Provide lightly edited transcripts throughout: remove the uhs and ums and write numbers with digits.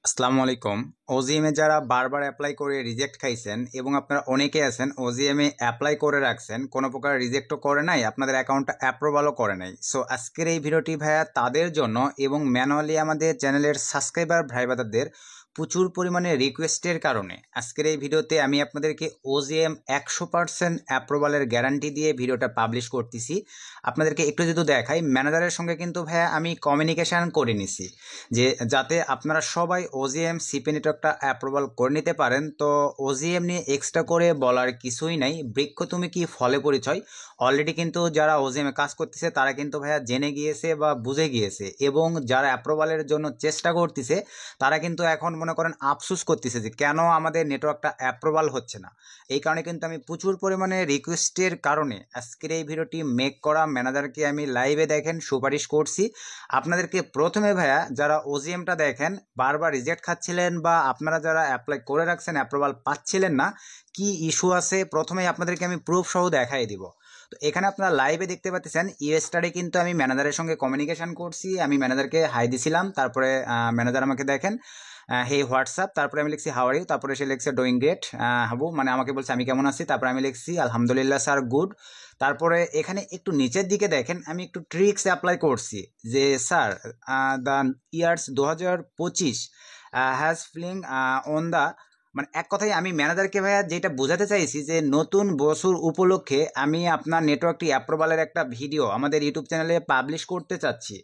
আসসালামু আলাইকুম। ওজিএম এ যারা বারবার অ্যাপ্লাই করে রিজেক্ট খাইছেন এবং আপনারা অনেকে আছেন ওজিএম এ অ্যাপ্লাই করে রাখছেন, কোনো প্রকার রিজেক্টও করে নাই, আপনাদের অ্যাকাউন্টটা অ্যাপ্রুভালও করে নাই। সো আজকের এই ভিডিওটি ভাইয়া তাদের জন্য এবং ম্যানুয়ালি আমাদের চ্যানেলের সাবস্ক্রাইবার ভাই ব্রাদারদের প্রচুর পরিমাণে রিকোয়েস্টের কারণে আজকের এই ভিডিওতে আমি আপনাদেরকে ওজিএম 100% অ্যাপ্রুভালের গ্যারান্টি দিয়ে ভিডিওটা পাবলিশ করতেছি। আপনাদেরকে একটু যদি দেখাই, ম্যানেজারের সঙ্গে কিন্তু ভাইয়া আমি কমিউনিকেশান করে নিছি যে যাতে আপনারা সবাই ওজিএম সিপি নেটওয়ার্কটা অ্যাপ্রুভাল করে নিতে পারেন। তো ওজিএম নিয়ে এক্সট্রা করে বলার কিছুই নাই। বৃক্ষ তুমি কি ফলে পরিচয় অলরেডি কিন্তু যারা ওজিএম এ কাজ করতেছে তারা কিন্তু ভাইয়া জেনে গিয়েছে বা বুঝে গিয়েছে, এবং যারা অ্যাপ্রুভালের জন্য চেষ্টা করতেছে তারা কিন্তু এখন মনে করেন আফসোস করতেছে যে কেন আমাদের নেটওয়ার্কটা অ্যাপ্রুভাল হচ্ছে না। এই কারণে কিন্তু আমি প্রচুর পরিমাণে রিকোয়েস্টের কারণে আজকের এই ভিডিওটি মেক করা। ম্যানেজারকে আমি লাইভে দেখেন সুপারিশ করছি। আপনাদেরকে প্রথমে ভাইয়া যারা ওজিএমটা দেখেন বারবার রিজেক্ট খাচ্ছিলেন বা আপনারা যারা অ্যাপ্লাই করে রাখছেন অ্যাপ্রুভাল পাচ্ছিলেন না, কি ইস্যু আছে প্রথমেই আপনাদেরকে আমি প্রুফ সহ দেখাই দিব। তো এখানে আপনারা লাইভে দেখতে পাচ্ছেন ইয়েস্টারডে কিন্তু আমি ম্যানেজারের সঙ্গে কমিউনিকেশন করছি, আমি ম্যানেজারকে হাই দিছিলাম, তারপরে ম্যানেজার আমাকে দেখেন হে হোয়াটসঅ্যাপ, তারপরে আমি লিখছি হাউ আর ইউ, তারপরে সে লিখছে ডুইং গ্রেট হাবু, মানে আমাকে বলছে আমি কেমন আছি, তারপরে আমি লিখছি আলহামদুলিল্লাহ স্যার গুড। তারপরে এখানে একটু নিচের দিকে দেখেন আমি একটু ট্রিক্স অ্যাপ্লাই করছি যে sir the years 2025 has filling on the, মানে এক কথায় আমি ম্যানেজারকে ভাইয়া যেটা বোঝাতে চাইছি যে নতুন বছর উপলক্ষে আমি আপনার নেটওয়ার্কটি অ্যাপ্রুভালের একটা ভিডিও আমাদের ইউটিউব চ্যানেলে পাবলিশ করতে চাচ্ছি।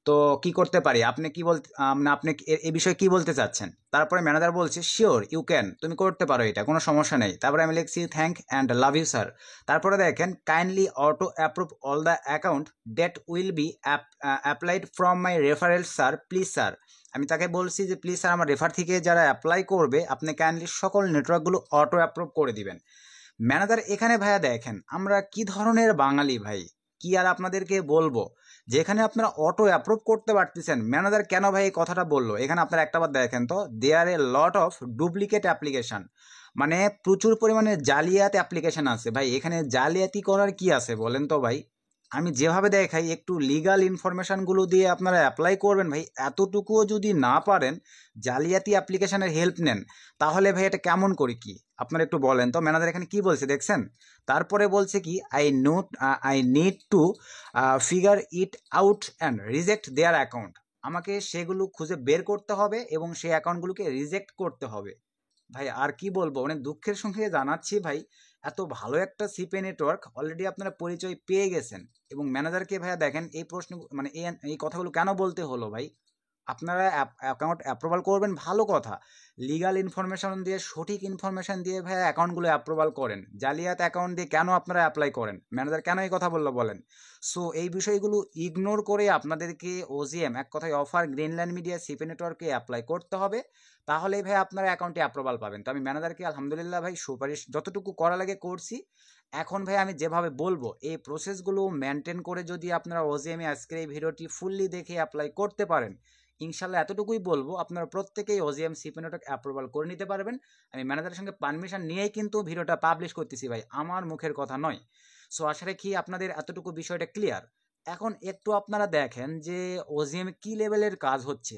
তো কি করতে পারি, আপনি কি বলতে আপনি এই বিষয়ে কি বলতে চাচ্ছেন? তারপরে ম্যানেজার বলছে শিওর ইউ ক্যান, তুমি করতে পারো, এটা কোনো সমস্যা নেই। তারপরে আমি লিখছি thank and love you sir. তারপরে দেখেন kindly auto approve all the account that will be applied from my referral sir please sir. আমি তাকে বলছি যে প্লিজ স্যার আমার রেফার থেকে যারা অ্যাপ্লাই করবে আপনি কাইন্ডলি সকল নেটওয়ার্কগুলো অটো অ্যাপ্রুভ করে দিবেন। ম্যানেজার এখানে ভাইয়া দেখেন আমরা কি ধরনের বাঙালি ভাই, কি আর আপনাদেরকে বলবো, যেখানে আপনারা অটো অ্যাপ্রুভ করতে পারতেছেন ম্যানেজার কেন ভাই এই কথাটা বললো? এখানে আপনারা একটাবার দেখেন তো, দেয়ার এ লট অফ ডুপ্লিকেট অ্যাপ্লিকেশন, মানে প্রচুর পরিমাণে জালিয়াত অ্যাপ্লিকেশন আছে ভাই। এখানে জালিয়াতি করার কি আছে বলেন তো ভাই? আমি যেভাবে দেখাই একটু লিগাল ইনফরমেশনগুলো দিয়ে আপনারা অ্যাপ্লাই করবেন ভাই, এতটুকুও যদি না পারেন জালিয়াতি অ্যাপ্লিকেশনের হেল্প নেন, তাহলে ভাই এটা কেমন করি কি আপনারা একটু বলেন তো। ম্যানেজার এখানে কি বলছে দেখছেন? তারপরে বলছে কি I need to figure it out and reject their account, আমাকে সেগুলো খুঁজে বের করতে হবে এবং সেই অ্যাকাউন্টগুলোকে রিজেক্ট করতে হবে। ভাই আর কি বলবো, অনেক দুঃখের সঙ্গে জানাচ্ছি ভাই, এত ভালো একটা সিপে নেটওয়ার্ক অলরেডি আপনারা পরিচয় পেয়ে গেছেন, এবং ম্যানেজারকে ভাইয়া দেখেন এই প্রশ্ন মানে এই কথাগুলো কেন বলতে হলো ভাই? আপনারা অ্যাকাউন্ট অ্যাপ্রুভাল করবেন ভালো কথা, লিগাল ইনফরমেশন দিয়ে সঠিক ইনফরমেশন দিয়ে ভাইয়া অ্যাকাউন্টগুলো অ্যাপ্রুভাল করেন, জালিয়াত অ্যাকাউন্ট দিয়ে কেন আপনারা অ্যাপ্লাই করেন? ম্যানেজার কেন এই কথা বললো বলেন? সো এই বিষয়গুলো ইগনোর করে আপনাদেরকে ওজিএম এক কথায় অফার গ্রিনল্যান্ড মিডিয়া সিপি নেটওয়ার্কে অ্যাপ্লাই করতে হবে, তাহলেই ভাই আপনারা অ্যাকাউন্টে অ্যাপ্রুভাল পাবেন। তো আমি ম্যানেজারকে আলহামদুলিল্লাহ ভাই সুপারিশ যতটুকু করা লাগে করছি। এখন ভাই আমি যেভাবে বলবো এই প্রসেসগুলো মেনটেন করে যদি আপনারা ওজিএমে আজকের এই ভিডিওটি ফুললি দেখে অ্যাপ্লাই করতে পারেন, ইনশাল্লাহ এতটুকুই বলবো আপনারা প্রত্যেকেই ওজিএম সিপি নেটওয়ার্ক অ্যাপ্রুভাল করে নিতে পারবেন। আমি ম্যানেজারের সঙ্গে পারমিশন নিয়েই কিন্তু ভিডিওটা পাবলিশ করতেছি ভাই, আমার মুখের কথা নয়। সো আশা রাখি আপনাদের এতটুকু বিষয়টা ক্লিয়ার। এখন একটু আপনারা দেখেন যে ওজিএম কি লেভেলের কাজ হচ্ছে।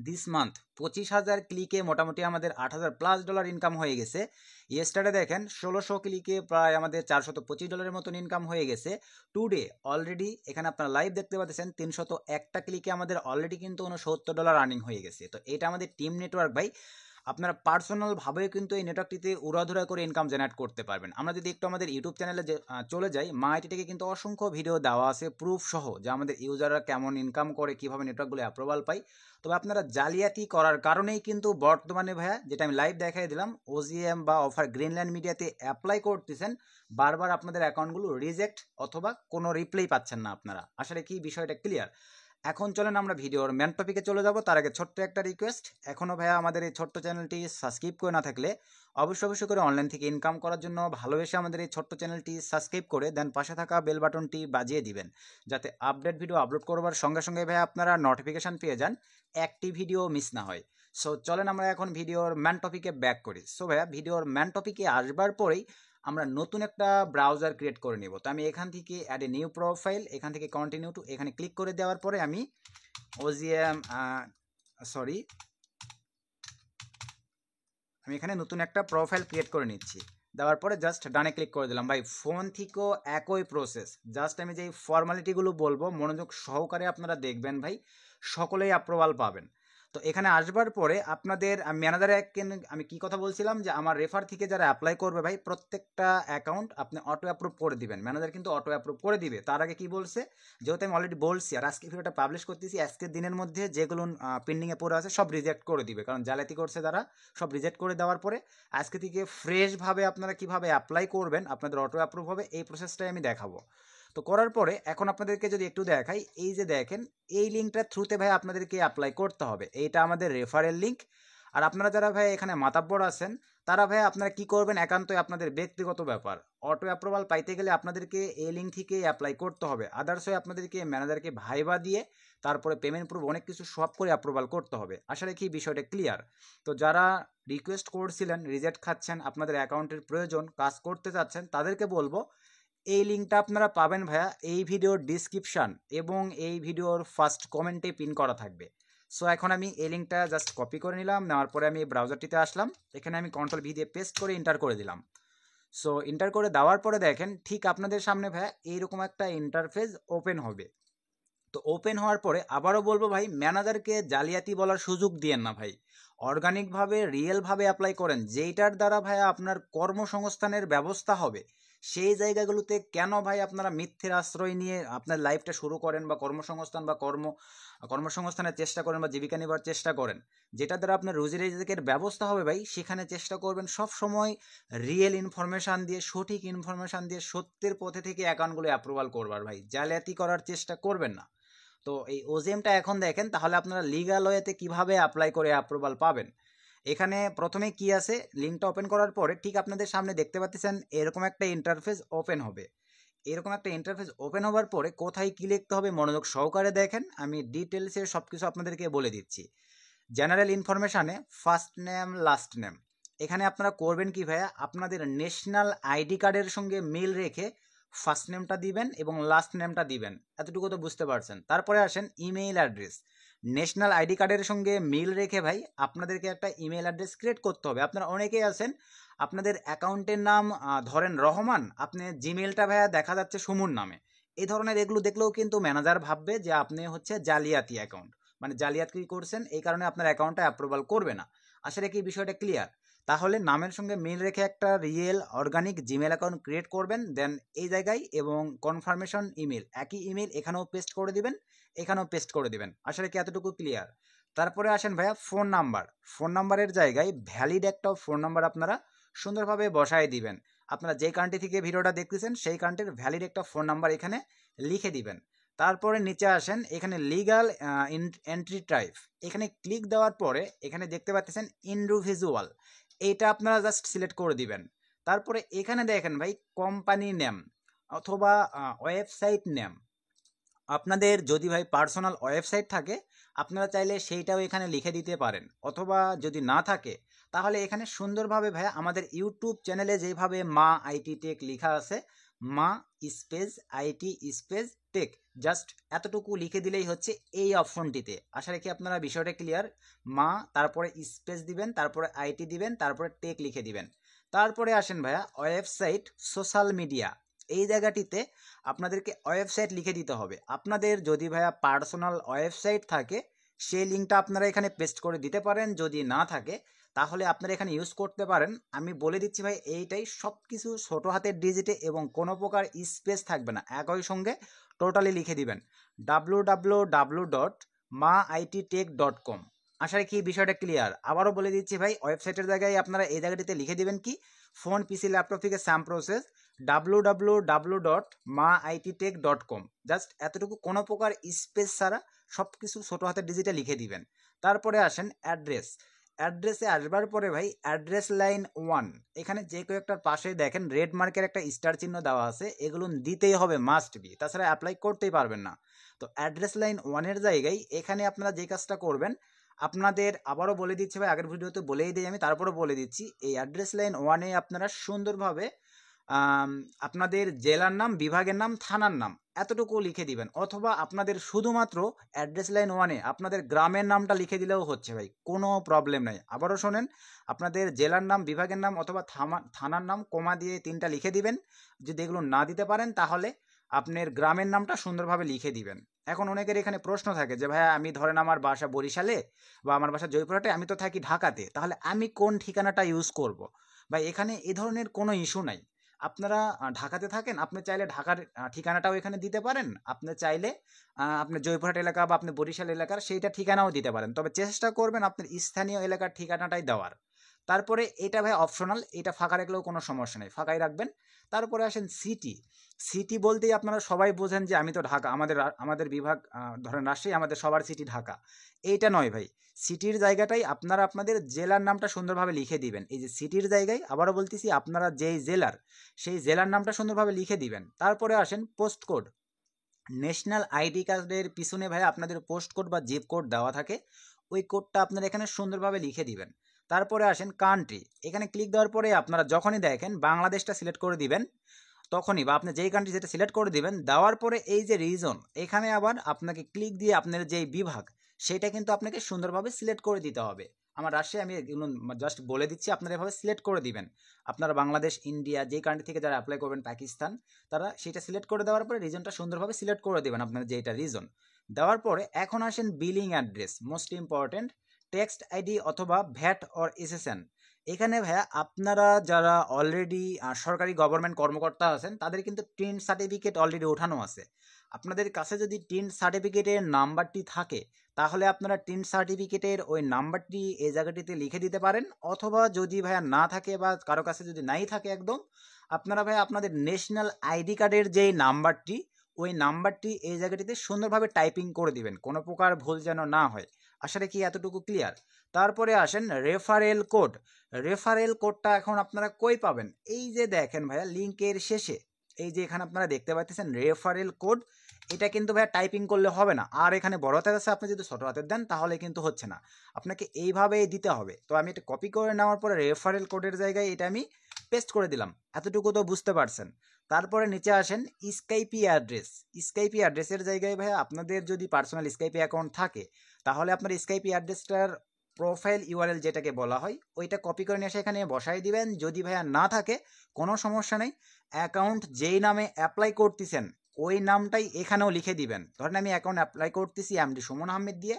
দিস মান্থ 25,000 ক্লিকে মোটামুটি আমাদের $8,000+ ইনকাম হয়ে গেছে। ইয়েস্টারডে দেখেন 1600 ক্লিকে প্রায় আমাদের $425 মতন ইনকাম হয়ে গেছে। টুডে অলরেডি এখানে আপনারা লাইভ দেখতে পাচ্ছেন 301টা ক্লিকে আমাদের অলরেডি কিন্তু $69 আর্নিং হয়ে গেছে। তো এটা আমাদের টিম নেটওয়ার্ক ভাই, আপনারা পার্সোনালভাবেও কিন্তু এই নেটওয়ার্কটিতে উড়াধুরা করে ইনকাম জেনারেট করতে পারবেন। আমরা যদি একটু আমাদের ইউটিউব চ্যানেলে চলে যাই, মা আইটি থেকে কিন্তু অসংখ্য ভিডিও দেওয়া আছে প্রুফ সহ যে আমাদের ইউজাররা কেমন ইনকাম করে, কীভাবে নেটওয়ার্কগুলো অ্যাপ্রুভাল পায়। তবে আপনারা জালিয়াতি করার কারণেই কিন্তু বর্তমানে ভাইয়া যেটা আমি লাইভ দেখাই দিলাম ওজিএম বা অফার গ্রিনল্যান্ড মিডিয়াতে অ্যাপ্লাই করতেছেন, বারবার আপনাদের অ্যাকাউন্টগুলো রিজেক্ট অথবা কোনো রিপ্লাই পাচ্ছেন না আপনারা। আসলে কি বিষয়টা ক্লিয়ার? এখন চলেন আমরা ভিডিওর মেন টপিকে চলে যাব। তার আগে ছোট্ট একটা রিকোয়েস্ট, এখনও ভাইয়া আমাদের এই ছোট্ট চ্যানেলটি সাবস্ক্রাইব করে না থাকলে অবশ্যই করে অনলাইন থেকে ইনকাম করার জন্য ভালোবেসে আমাদের এই ছোট্ট চ্যানেলটি সাবস্ক্রাইব করে দেন পাশে থাকা বেল বাটনটি বাজিয়ে দিবেন, যাতে আপডেট ভিডিও আপলোড করবার সঙ্গে সঙ্গে ভাইয়া আপনারা নোটিফিকেশান পেয়ে যান, একটি ভিডিও মিস না হয়। সো চলেন আমরা এখন ভিডিওর ম্যান টপিকে ব্যাক করি। সো ভাইয়া ভিডিওর ম্যান টপিকে আসবার পরেই আমরা নতুন একটা ব্রাউজার ক্রিয়েট করে নিব। তো আমি এখান থেকে অ্যাড এ নিউ প্রোফাইল, এখান থেকে কন্টিনিউ টু এখানে ক্লিক করে দেওয়ার পরে আমি ওজিএম আমি এখানে নতুন একটা প্রোফাইল ক্রিয়েট করে নিচ্ছি। দেওয়ার পরে জাস্ট ডানে ক্লিক করে দিলাম। ভাই ফোন থেকেও একই প্রসেস, জাস্ট আমি যেই ফর্মালিটিগুলো বলবো মনোযোগ সহকারে আপনারা দেখবেন ভাই, সকলেই অ্যাপ্রুভাল পাবেন। তো এখানে আসবার পরে আপনাদের ম্যানেজারে আমি কি কথা বলছিলাম যে আমার রেফার থেকে যারা অ্যাপ্লাই করবে ভাই প্রত্যেকটা অ্যাকাউন্ট আপনি অটো অ্যাপ্রুভ করে দিবেন, ম্যানেজার কিন্তু অটো অ্যাপ্রুভ করে দিবে। তার আগে কি বলছে, যেহেতু আমি অলরেডি বলছি আর আজকে ভিডিওটা পাবলিশ করতেছি, আজকের দিনের মধ্যে যেগুলো পেন্ডিংয়ে পড়ে আছে সব রিজেক্ট করে দিবে, কারণ জালিয়াতি করছে তারা। সব রিজেক্ট করে দেওয়ার পরে আজকে থেকে ফ্রেশভাবে আপনারা কিভাবে অ্যাপ্লাই করবেন, আপনাদের অটো অ্যাপ্রুভ হবে, এই প্রসেসটাই আমি দেখাবো। তো করার পরে এখন আপনাদেরকে যদি একটু দেখাই, এই যে দেখেন এই লিঙ্কটার থ্রুতে ভাই আপনাদেরকে অ্যাপ্লাই করতে হবে। এইটা আমাদের রেফারেল লিঙ্ক। আর আপনারা যারা ভাই এখানে মাতাব্বর আছেন তারা ভাই আপনারা কি করবেন একান্তই আপনাদের ব্যক্তিগত ব্যাপার। অটো অ্যাপ্রুভাল পাইতে গেলে আপনাদেরকে এই লিঙ্ক থেকে অ্যাপ্লাই করতে হবে, আদার্স হয়ে আপনাদেরকে ম্যানেজারকে ভাইবা দিয়ে তারপরে পেমেন্ট প্রুফ অনেক কিছু সব করে অ্যাপ্রুভাল করতে হবে। আসলে কি বিষয়টা ক্লিয়ার? তো যারা রিকোয়েস্ট করছিলেন, রিজেক্ট খাচ্ছেন, আপনাদের অ্যাকাউন্টের প্রয়োজন, কাজ করতে চাচ্ছেন, তাদেরকে বলবো এই লিঙ্কটা আপনারা পাবেন ভাইয়া এই ভিডিওর ডিসক্রিপশান এবং এই ভিডিওর ফার্স্ট কমেন্টে পিন করা থাকবে। সো এখন আমি এই লিঙ্কটা জাস্ট কপি করে নিলাম, নেওয়ার পরে আমি ব্রাউজারটিতে আসলাম, এখানে আমি কন্ট্রোল ভি দিয়ে পেস্ট করে এন্টার করে দিলাম। সো এন্টার করে দেওয়ার পরে দেখেন ঠিক আপনাদের সামনে ভাইয়া এইরকম একটা ইন্টারফেস ওপেন হবে। তো ওপেন হওয়ার পরে আবারও বলবো ভাই, ম্যানেজারকে জালিয়াতি বলার সুযোগ দিয়েন না ভাই, অর্গানিকভাবে রিয়েলভাবে অ্যাপ্লাই করেন, যেইটার দ্বারা ভাইয়া আপনার কর্মসংস্থানের ব্যবস্থা হবে। সেই জায়গাগুলোতে কেন ভাই আপনারা মিথ্যের আশ্রয় নিয়ে আপনার লাইফটা শুরু করেন বা কর্মসংস্থান বা কর্মসংস্থানের চেষ্টা করেন বা জীবিকা নির্বাহের চেষ্টা করেন, যেটা দ্বারা আপনার রুজি রিজিকের ব্যবস্থা হবে ভাই, সেখানে চেষ্টা করবেন সব সময় রিয়েল ইনফরমেশান দিয়ে, সঠিক ইনফরমেশান দিয়ে, সত্যের পথে থেকে অ্যাকাউন্টগুলো অ্যাপ্রুভাল করবার ভাই, জালিয়াতি করার চেষ্টা করবেন না। তো এই ওজেমটা এখন দেখেন, তাহলে আপনারা লিগ্যাল ওয়েতে কিভাবে অ্যাপ্লাই করে অ্যাপ্রুভাল পাবেন। এখানে প্রথমে কি আছে, লিঙ্কটা ওপেন করার পরে ঠিক আপনাদের সামনে দেখতে পাচ্ছেন এরকম একটা ইন্টারফেস ওপেন হবে। এরকম একটা ইন্টারফেস ওপেন হওয়ার পরে কোথায় কি লিখতে হবে মনোযোগ সহকারে দেখেন, আমি ডিটেলসে সব কিছু আপনাদেরকে বলে দিচ্ছি। জেনারেল ইনফরমেশানে ফার্স্ট নেম লাস্ট নেম, এখানে আপনারা করবেন কি ভাইয়া, আপনাদের ন্যাশনাল আইডি কার্ডের সঙ্গে মিল রেখে ফার্স্ট নেমটা দিবেন এবং লাস্ট নেমটা দিবেন, এতটুকু তো বুঝতে পারছেন। তারপরে আসেন ইমেইল অ্যাড্রেস, ন্যাশনাল আইডি কার্ডের সঙ্গে মিল রেখে ভাই আপনাদেরকে একটা ইমেল অ্যাড্রেস ক্রিয়েট করতে হবে। আপনারা অনেকেই আছেন আপনাদের অ্যাকাউন্টের নাম ধরেন রহমান, আপনি জিমেলটা ভাইয়া দেখা যাচ্ছে সুমন নামে, এই ধরনের এগুলো দেখলেও কিন্তু ম্যানেজার ভাববে যে আপনি হচ্ছে জালিয়াতি অ্যাকাউন্ট, মানে জালিয়াতি করছেন, এই কারণে আপনার অ্যাকাউন্টটা অ্যাপ্রুভাল করবে না। আসলে কি বিষয়টা ক্লিয়ার? তাহলে নামের সঙ্গে মিল রেখে একটা real organic Gmail account create করবেন, দেন এই জায়গায় এবং কনফার্মেশন ইমেল, একই ইমেল এখানেও পেস্ট করে দিবেন, এখানেও পেস্ট করে দিবেন। আসলে কি এতটুকু ক্লিয়ার? তারপরে আসেন ভাইয়া ফোন নাম্বার, ফোন নাম্বারের জায়গায় ভ্যালিড একটা ফোন নাম্বার আপনারা সুন্দরভাবে বসায় দিবেন। আপনারা যেই কান্ট্রি থেকে ভিডিওটা দেখতেছেন সেই কান্ট্রির ভ্যালিড একটা ফোন নাম্বার এখানে লিখে দিবেন। তারপরে নিচে আসেন, এখানে লিগাল এন্ট্রি টাইপ, এখানে ক্লিক দেওয়ার পরে এখানে দেখতে পাচ্ছেন ইন্ডিভিজুয়াল, এইটা আপনারা জাস্ট সিলেক্ট করে দিবেন। তারপরে এখানে দেখেন ভাই কোম্পানি নেম অথবা ওয়েবসাইট নেম, আপনাদের যদি ভাই পার্সোনাল ওয়েবসাইট থাকে আপনারা চাইলে সেইটাও এখানে লিখে দিতে পারেন, অথবা যদি না থাকে তাহলে এখানে সুন্দরভাবে ভাই আমাদের ইউটিউব চ্যানেলে যেভাবে মা আইটি টেক লেখা আছে, মা space IT space tech, just এতটুকু লিখে দিলেই হচ্ছে এই অপশনটিতে। আশা রাখি আপনারা বিষয়টা ক্লিয়ার। মা তারপরে স্পেস দিবেন, তারপরে আইটি দিবেন, তারপরে টেক লিখে দিবেন। তারপরে আসেন ভাইয়া ওয়েবসাইট সোশ্যাল মিডিয়া, এই জায়গাটিতে আপনাদেরকে ওয়েবসাইট লিখে দিতে হবে। আপনাদের যদি ভাইয়া পার্সোনাল ওয়েবসাইট থাকে সেই লিঙ্কটা আপনারা এখানে পেস্ট করে দিতে পারেন, যদি না থাকে তাহলে আপনারা এখানে ইউজ করতে পারেন। আমি বলে দিচ্ছি ভাই এইটাই, সব কিছু ছোটো হাতের ডিজিটে এবং কোনো প্রকার স্পেস থাকবে না, একই সঙ্গে টোটালি লিখে দিবেন www.maititech.com। আশা রাখি বিষয়টা ক্লিয়ার। আবারও বলে দিচ্ছি ভাই, ওয়েবসাইটের জায়গায় আপনারা এই জায়গাটিতে লিখে দিবেন কি, ফোন পিসি ল্যাপটপ থেকে স্যাম প্রসেস www.maititech.com, জাস্ট এতটুকু কোনো প্রকার স্পেস ছাড়া সব কিছু ছোটো হাতের ডিজিটে লিখে দিবেন। তারপরে আসেন অ্যাড্রেস, অ্যাড্রেসে আসবার পরে ভাই অ্যাড্রেস লাইন 1, এখানে যে কেউ একটার পাশে দেখেন রেড মার্কের একটা স্টার চিহ্ন দেওয়া আছে, এগুলো দিতেই হবে, মাস্ট বি, তাছাড়া অ্যাপ্লাই করতেই পারবেন না। তো অ্যাড্রেস লাইন 1-এর জায়গায় এখানে আপনারা যে কাজটা করবেন, আপনাদের আবারও বলে দিচ্ছি ভাই, আগের ভিডিওতে বলেই দিই আমি, তারপরে বলে দিচ্ছি, এই অ্যাড্রেস লাইন 1-এ আপনারা সুন্দরভাবে আপনাদের জেলার নাম, বিভাগের নাম, থানার নাম এতটুকু লিখে দিবেন, অথবা আপনাদের শুধুমাত্র অ্যাড্রেস লাইন 1-এ আপনাদের গ্রামের নামটা লিখে দিলেও হচ্ছে ভাই, কোনো প্রবলেম নাই। আবারও শোনেন, আপনাদের জেলার নাম, বিভাগের নাম অথবা থানার নাম কমা দিয়ে 3টা লিখে দিবেন। যদি এগুলো না দিতে পারেন তাহলে আপনার গ্রামের নামটা সুন্দরভাবে লিখে দিবেন। এখন অনেকের এখানে প্রশ্ন থাকে যে ভাইয়া আমি ধরেন আমার বাসা বরিশালে বা আমার বাসা জয়পুরহাটে, আমি তো থাকি ঢাকাতে, তাহলে আমি কোন ঠিকানাটা ইউজ করব? ভাই এখানে এ ধরনের কোনো ইস্যু নাই। আপনারা ঢাকাতে থাকেন, আপনি চাইলে ঢাকার ঠিকানাটাও এখানে দিতে পারেন, আপনি চাইলে আপনি জয়পুরহাট এলাকা বা আপনি বরিশাল এলাকার সেইটা ঠিকানাও দিতে পারেন, তবে চেষ্টা করবেন আপনার স্থানীয় এলাকার ঠিকানাটাই দেওয়ার। তারপরে এটা ভাই অপশনাল, এটা ফাঁকা রাখলেও কোনো সমস্যা নেই, ফাঁকাই রাখবেন। তারপরে আসেন সিটি। সিটি বলতেই আপনারা সবাই বোঝেন যে আমি তো ঢাকা, আমাদের বিভাগ ধরেন রাজশাহী, আমাদের সবার সিটি ঢাকা, এইটা নয় ভাই। সিটির জায়গাটাই আপনারা আপনাদের জেলার নামটা সুন্দরভাবে লিখে দিবেন। এই যে সিটির জায়গায় আবারও বলতেছি, আপনারা যেই জেলার সেই জেলার নামটা সুন্দরভাবে লিখে দিবেন। তারপরে আসেন পোস্ট কোড। ন্যাশনাল আইডি কার্ডের পিছনে ভাই আপনাদের পোস্ট কোড বা জিপ কোড দেওয়া থাকে, ওই কোডটা আপনারা এখানে সুন্দরভাবে লিখে দিবেন। তারপরে আসেন কান্ট্রি। এখানে ক্লিক দেওয়ার পরে আপনারা যখনই দেখেন বাংলাদেশটা সিলেক্ট করে দিবেন, তখনই বা আপনি যেই কান্ট্রি যেটা সিলেক্ট করে দিবেন, দেওয়ার পরে এই যে রিজন, এখানে আবার আপনাকে ক্লিক দিয়ে আপনার যেই বিভাগ সেটা কিন্তু আপনাকে সুন্দরভাবে সিলেক্ট করে দিতে হবে। আমার রাশিয়া, আমি এগুলো জাস্ট বলে দিচ্ছি, আপনারা এভাবে সিলেক্ট করে দিবেন। আপনারা বাংলাদেশ, ইন্ডিয়া, যেই কান্ট্রি থেকে যারা অ্যাপ্লাই করবেন, পাকিস্তান, তারা সেটা সিলেক্ট করে দেওয়ার পরে রিজনটা সুন্দরভাবে সিলেক্ট করে দেবেন, আপনার যেটা রিজন দেওয়ার পরে এখন আসেন billing address, most important. Text ID অথবা ভ্যাট অর এসএসএন। এখানে ভাইয়া আপনারা যারা অলরেডি সরকারি গভর্নমেন্ট কর্মকর্তা আছেন, তাদের কিন্তু টিন সার্টিফিকেট অলরেডি ওঠানো আছে। আপনাদের কাছে যদি টিন সার্টিফিকেটের নাম্বারটি থাকে, তাহলে আপনারা টিন সার্টিফিকেটের ওই নাম্বারটি এই জায়গাটিতে লিখে দিতে পারেন, অথবা যদি ভাইয়া না থাকে বা কারো কাছে যদি নাই থাকে একদম, আপনারা ভাইয়া আপনাদের ন্যাশনাল আইডি কার্ডের যেই নাম্বারটি, ওই নাম্বারটি এই জায়গাটিতে সুন্দরভাবে টাইপিং করে দিবেন, কোনো প্রকার ভুল যেন না হয়। আশা রাখি এতটুকু ক্লিয়ার। তারপরে আসেন রেফারেল কোড। রেফারেল কোডটা এখন আপনারা কই পাবেন? এই যে দেখেন ভাইয়া লিঙ্কের শেষে, এই যে এখানে আপনারা দেখতে পাচ্ছেন রেফারেল কোড। এটা কিন্তু ভাইয়া টাইপিং করলে হবে না, আর এখানে বড় হাতের আছে, আপনি যদি ছোট হাতের দেন তাহলে কিন্তু হচ্ছে না, আপনাকে এইভাবেই দিতে হবে। তো আমি এটা কপি করে নেওয়ার পরে রেফারেল কোডের জায়গায় এটা আমি পেস্ট করে দিলাম। এতটুকু তো বুঝতে পারছেন। তারপরে নিচে আসেন স্কাইপি অ্যাড্রেস। স্কাইপি অ্যাড্রেসের জায়গায় ভাইয়া আপনাদের যদি পার্সোনাল স্কাইপি অ্যাকাউন্ট থাকে, তাহলে আপনার স্কাইপি অ্যাড্রেসটার প্রোফাইল ইউআরএল যেটাকে বলা হয়, ওইটা কপি করে নিয়ে এসে এখানে বসাই দিবেন। যদি ভাইয়া না থাকে কোনো সমস্যা নেই, অ্যাকাউন্ট যেই নামে অ্যাপ্লাই করতেছেন ওই নামটাই এখানেও লিখে দিবেন। ধরেন আমি অ্যাকাউন্ট অ্যাপ্লাই করতেছি এমডি সুমন আহমেদ দিয়ে,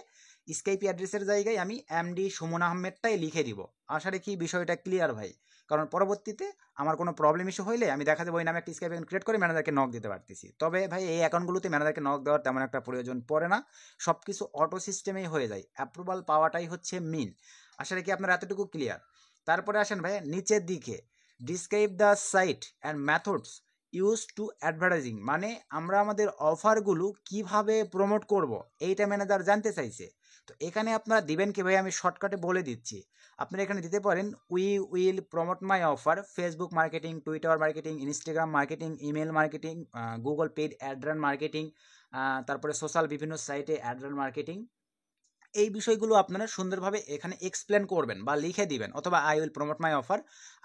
স্কাইপি অ্যাড্রেসের জায়গায় আমি এমডি সুমন আহমেদটাই লিখে দিব। আশা রাখি বিষয়টা ক্লিয়ার ভাই, কারণ পরবর্তীতে আমার কোনো প্রবলেম ইস্যু হইলে আমি দেখা যাবে ওই নামে একটা স্কাইপ অ্যাকাউন্ট ক্রিয়েট করে ম্যানেজারকে নক দিতে পারতেছি। তবে ভাই এই অ্যাকাউন্টগুলোতে ম্যানেজারকে নক দেওয়ার তেমন একটা প্রয়োজন পড়ে না, সব কিছু অটো সিস্টেমেই হয়ে যায়, অ্যাপ্রুভাল পাওয়াটাই হচ্ছে মেইন। আশা রাখি আপনার এতটুকু ক্লিয়ার। তারপরে আসেন ভাই নিচের দিকে, describe the site and methods use to advertising, মানে আমরা আমাদের অফারগুলো কিভাবে প্রমোট করব এইটা ম্যানেজার জানতে চাইছে। তো এখানে আপনারা দিবেন কি ভাই, আমি শর্টকাটে বলে দিচ্ছি। আপনারা এখানে দিতে পারেন we will promote my offer, Facebook marketing, Twitter marketing, Instagram marketing, email marketing, Google paid ad run marketing, তারপরে সোশ্যাল বিভিন্ন সাইটে অ্যাড রান মার্কেটিং। এই বিষয়গুলো আপনারা সুন্দরভাবে এখানে এক্সপ্লেন করবেন বা লিখে দিবেন, অথবা I will promote my offer.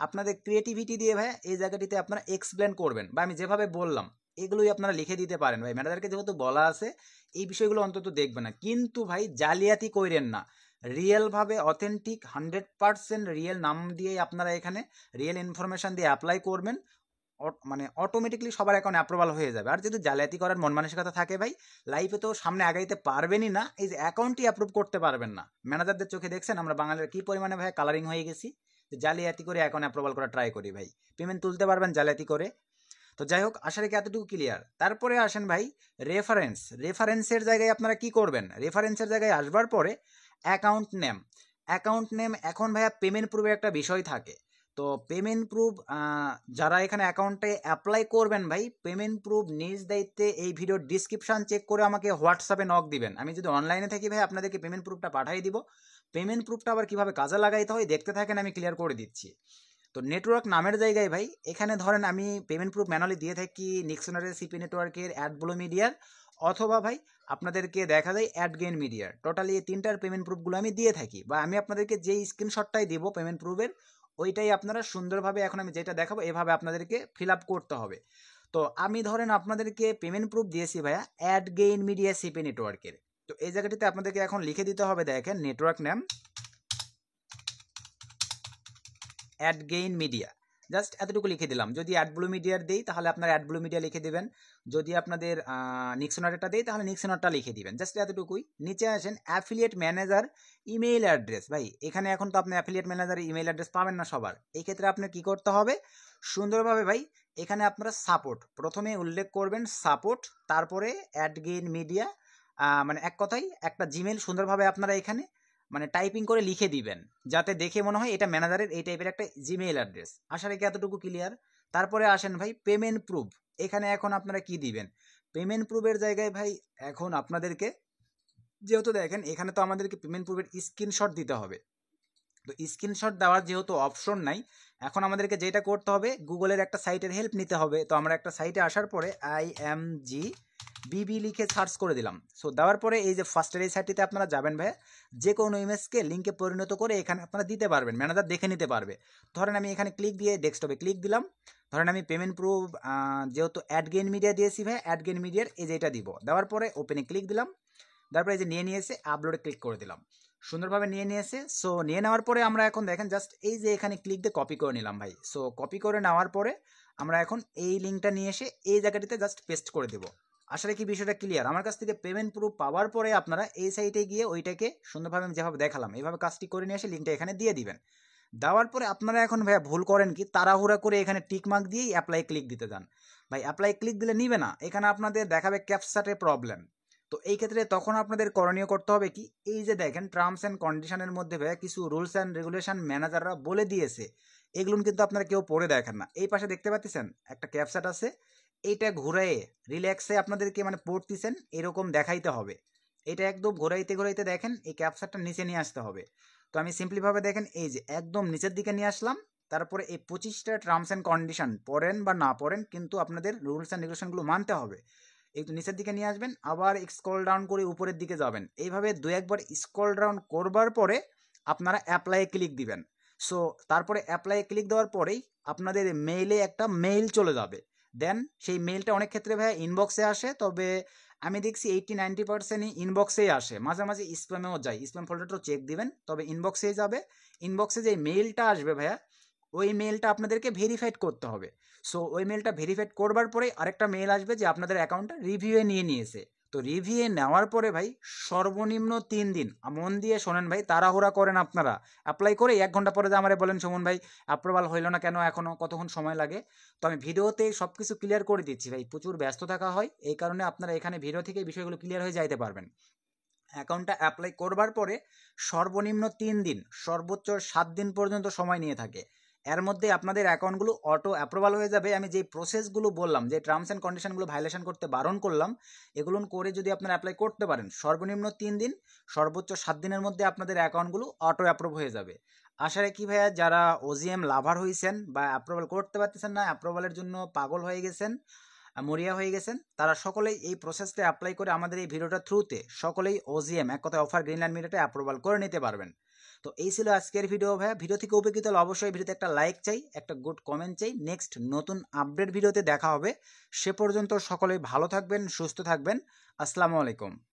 আপনাদের ক্রিয়েটিভিটি দিয়ে ভাই এই জায়গাটিতে আপনারা এক্সপ্লেন করবেন, বা আমি যেভাবে বললাম এগুলোই আপনারা লিখে দিতে পারেন। ভাই ম্যানেজারকে যেহেতু বলা আছে, এই বিষয়গুলো অন্তত দেখবেন না, কিন্তু ভাই জালিয়াতি কইরেন না। রিয়েলভাবে অথেন্টিক 100% রিয়েল নাম দিয়ে আপনারা এখানে রিয়েল ইনফরমেশান দিয়ে অ্যাপ্লাই করবেন, মানে অটোমেটিকলি সবার অ্যাকাউন্ট অ্যাপ্রুভাল হয়ে যাবে। আর যদি জালিয়াতি করার মন মানসিকতা থাকে ভাই, লাইফে তো সামনে আগাইতে পারবেনই না, এই যে অ্যাকাউন্টই অ্যাপ্রুভ করতে পারবেন না। ম্যানেজারদের চোখে দেখছেন আমরা বাঙালিরা কি পরিমাণে ভাই কালারিং হয়ে গেছি, যে জালিয়াতি করে অ্যাকাউন্ট অ্যাপ্রুভাল করা ট্রাই করি ভাই, পেমেন্ট তুলতে পারবেন জালিয়াতি করে। তো যাই হোক, আশা রাখি এতটুকু ক্লিয়ার। তারপরে আসেন ভাই রেফারেন্স। রেফারেন্সের জায়গায় আপনারা কি করবেন? রেফারেন্সের জায়গায় আসবার পরে অ্যাকাউন্ট নেম। অ্যাকাউন্ট নেম এখন ভাইয়া পেমেন্ট প্রুফের একটা বিষয় থাকে। তো পেমেন্ট প্রুফ যারা এখানে অ্যাকাউন্টে অ্যাপ্লাই করবেন ভাই, পেমেন্ট প্রুফ নিজ দায়িত্বে এই ভিডিওর ডিসক্রিপশান চেক করে আমাকে হোয়াটসঅ্যাপে নক দিবেন। আমি যদি অনলাইনে থাকি ভাই, আপনাদেরকে পেমেন্ট প্রুফটা পাঠিয়ে দিব। পেমেন্ট প্রুফটা আবার কীভাবে কাজে লাগাইতে হয় দেখতে থাকেন, আমি ক্লিয়ার করে দিচ্ছি। তো নেটওয়ার্ক নামের জায়গায় ভাই এখানে ধরেন আমি পেমেন্ট প্রুফ ম্যানুয়ালি দিয়ে থাকি নিক্সনারের, সিপি নেটওয়ার্কের, অ্যাডব্লো মিডিয়ার, অথবা ভাই আপনাদেরকে দেখা যায় অ্যাডগেন মিডিয়ার। টোটালি এই তিনটার পেমেন্ট প্রুফগুলো আমি দিয়ে থাকি, বা আমি আপনাদেরকে যেই স্ক্রিনশটটাই দিব পেমেন্ট প্রুফের, ওইটাই আপনারা সুন্দরভাবে এখন আমি যেটা দেখাবো এভাবে আপনাদেরকে ফিল আপ করতে হবে। তো আমি ধরেন আপনাদেরকে পেমেন্ট প্রুফ দিয়েছি ভাইয়া অ্যাড গেইন মিডিয়া সিপি নেটওয়ার্কের। তো এই জায়গাটিতে আপনাদেরকে এখন লিখে দিতে হবে, দেখেন network name ad gain media, just এতটুকু লিখে দিলাম। যদি অ্যাড ব্লু মিডিয়ার দেই তাহলে আপনার অ্যাড ব্লু মিডিয়া লিখে দেবেন, যদি আপনাদের নিক্সনটা দেই তাহলে নিক্সনটা লিখে দিবেন, জাস্ট এতটুকুই। নিচে আসেন অ্যাফিলিয়েট ম্যানেজার ইমেইল অ্যাড্রেস। ভাই এখানে এখন তো আপনি অ্যাফিলিয়েট ম্যানেজার ইমেইল অ্যাড্রেস পাবেন না সবার, এই ক্ষেত্রে আপনার কি করতে হবে সুন্দরভাবে ভাই, এখানে আপনারা সাপোর্ট প্রথমে উল্লেখ করবেন, সাপোর্ট, তারপরে অ্যাড গেইন মিডিয়া, মানে এক কথায় একটা জিমেইল সুন্দরভাবে আপনারা এখানে মানে টাইপিং করে লিখে দিবেন, যাতে দেখে মনে হয় এটা ম্যানেজারের এই টাইপের একটা জিমেইল অ্যাড্রেস। আশা রাখি এতটুকু ক্লিয়ার। তারপরে আসেন ভাই পেমেন্ট প্রুফ। এখানে এখন আপনারা কি দিবেন পেমেন্ট প্রুফের জায়গায় ভাই, এখন আপনাদেরকে যেহেতু দেখেন এখানে তো আমাদেরকে পেমেন্ট প্রুফের স্ক্রিনশট দিতে হবে, তো স্ক্রিনশট দেওয়ার যেহেতু অপশন নাই, এখন আমাদেরকে যেটা করতে হবে গুগলের একটা সাইটের হেল্প নিতে হবে। তো আমরা একটা সাইটে আসার পরে IMG বিবি লিখে সার্চ করে দিলাম। সো দেওয়ার পরে এই যে ফার্স্টের এই সাইটটিতে আপনারা যাবেন ভাই, যে কোনো ইমেজকে লিঙ্কে পরিণত করে এখানে আপনারা দিতে পারবেন, ম্যানেজার দেখে নিতে পারবে। ধরেন আমি এখানে ক্লিক দিয়ে ডেস্কটপে ক্লিক দিলাম, ধরেন আমি পেমেন্ট প্রুফ যেহেতু অ্যাড গেইন মিডিয়া দিয়েছি ভাই, অ্যাড গেইন মিডিয়ার এই যে এটা দিব, দেওয়ার পরে ওপেনে ক্লিক দিলাম, তারপরে এই যে নিয়ে এসে আপলোডে ক্লিক করে দিলাম, সুন্দরভাবে নিয়ে এসে সো নিয়ে নেওয়ার পরে আমরা এখন দেখেন জাস্ট এই যে এখানে ক্লিক দিয়ে কপি করে নিলাম ভাই। সো কপি করে নেওয়ার পরে আমরা এখন এই লিঙ্কটা নিয়ে এসে এই জায়গাটিতে জাস্ট পেস্ট করে দেবো। আসলে কি বিষয়টা ক্লিয়ার? আমার কাছ থেকে পেমেন্ট প্রুফ পাওয়ার পরে আপনারা এই সাইটে গিয়ে ওইটাকে সুন্দরভাবে আমি যেভাবে দেখালাম এইভাবে কাজটি করে নিয়ে এসে লিঙ্কটা এখানে দিয়ে দিবেন। দেওয়ার পরে আপনারা এখন ভাইয়া ভুল করেন কি, তাড়াহুড়া করে এখানে টিক মার্ক দিয়েই অ্যাপ্লাই ক্লিক দিতে যান। ভাই অ্যাপ্লাই ক্লিক দিলে নিবে না, এখানে আপনাদের দেখাবে ক্যাপচাটে প্রবলেম। তো এই ক্ষেত্রে তখন আপনাদের করণীয় করতে হবে কি, এই যে দেখেন টার্মস অ্যান্ড কন্ডিশনের মধ্যে ভাইয়া কিছু রুলস অ্যান্ড রেগুলেশন ম্যানেজাররা বলে দিয়েছে, এগুলো কিন্তু আপনারা কেউ পড়ে দেখেন না। এই পাশে দেখতে পাচ্ছেন একটা ক্যাপচাট আছে, এইটা ঘুরাইয়ে রিল্যাক্সে আপনাদেরকে মানে পড়তেছেন এরকম দেখাইতে হবে। এটা একদম ঘোরাইতে ঘোরাইতে দেখেন এই ক্যাপচাটটা নিচে নিয়ে আসতে হবে। তো আমি সিম্পলিভাবে দেখেন এই যে একদম নিচের দিকে নিয়ে আসলাম, তারপরে এই 25টা টার্মস অ্যান্ড কন্ডিশন পড়েন বা না পড়েন কিন্তু আপনাদের রুলস অ্যান্ড রেগুলেশনগুলো মানতে হবে। একটু নিচের দিকে নিয়ে আসবেন, আবার স্ক্রল ডাউন করে উপরের দিকে যাবেন, এইভাবে দু একবার স্ক্রল ডাউন করবার পরে আপনারা অ্যাপ্লাই ক্লিক দিবেন। সো তারপরে অ্যাপ্লাই ক্লিক দেওয়ার পরেই আপনাদের মেইলে একটা মেইল চলে যাবে। দেন সেই মেইলটা অনেক ক্ষেত্রে ভাই ইনবক্সে আসে, তবে আমি দেখছি 80-90%ই ইনবক্সেই আসে, মাঝে মাঝে স্প্যামেও যায়, স্প্যাম ফোল্ডারটাও চেক দিবেন, তবে ইনবক্সেই যাবে। ইনবক্সে যে মেইলটা আসবে ভাইয়া, ওই মেইলটা আপনাদেরকে ভেরিফাইড করতে হবে। সো ওই মেইলটা ভেরিফাইড করবার পরে আরেকটা মেইল আসবে যে আপনাদের অ্যাকাউন্টটা রিভিউয়ে নিয়েছে। তো রিভিউয়ে নেওয়ার পরে ভাই সর্বনিম্ন 3 দিন, মন দিয়ে শোনেন ভাই, তাড়াহুড়া করেন আপনারা, অ্যাপ্লাই করে 1 ঘন্টা পরে যে আমারে বলেন সুমন ভাই অ্যাপ্রুভাল হইল না কেন, এখনও কতক্ষণ সময় লাগে। তো আমি ভিডিওতে সব কিছু ক্লিয়ার করে দিচ্ছি ভাই, প্রচুর ব্যস্ত থাকা হয়, এই কারণে আপনারা এখানে ভিডিও থেকে বিষয়গুলো ক্লিয়ার হয়ে যাইতে পারবেন। অ্যাকাউন্টটা অ্যাপ্লাই করবার পরে সর্বনিম্ন 3 দিন, সর্বোচ্চ 7 দিন পর্যন্ত সময় নিয়ে থাকে। এর মধ্যে আপনাদের অ্যাকাউন্টগুলো অটো অ্যাপ্রুভাল হয়ে যাবে। আমি যেই প্রসেসগুলো বললাম, যে টার্মস অ্যান্ড কন্ডিশনগুলো ভায়োলেশন করতে বারণ করলাম, এগুলো করে যদি আপনারা অ্যাপ্লাই করতে পারেন সর্বনিম্ন 3 দিন, সর্বোচ্চ 7 দিনের মধ্যে আপনাদের অ্যাকাউন্টগুলো অটো অ্যাপ্রুভ হয়ে যাবে। আশা রাখি ভাইয়া যারা OGM লাভার হয়েছেন বা অ্যাপ্রুভাল করতে পারতেছেন না, অ্যাপ্রুভালের জন্য পাগল হয়ে গেছেন, মরিয়া হয়ে গেছেন, তারা সকলেই এই প্রসেসটা অ্যাপ্লাই করে আমাদের এই ভিডিওটা থ্রুতে সকলেই OGM এক কথায় অফার গ্রিনল্যান্ড মিডিয়াটা অ্যাপ্রুভাল করে নিতে পারবেন। তো এই ছিল আজকের ভিডিও ভাইয়া। ভিডিও থেকে উপকৃত হলে অবশ্যই ভিডিওতে একটা লাইক চাই, একটা গুড কমেন্ট চাই। নেক্সট নতুন আপডেট ভিডিওতে দেখা হবে, সে পর্যন্ত সকলেই ভালো থাকবেন, সুস্থ থাকবেন। আসসালামু আলাইকুম।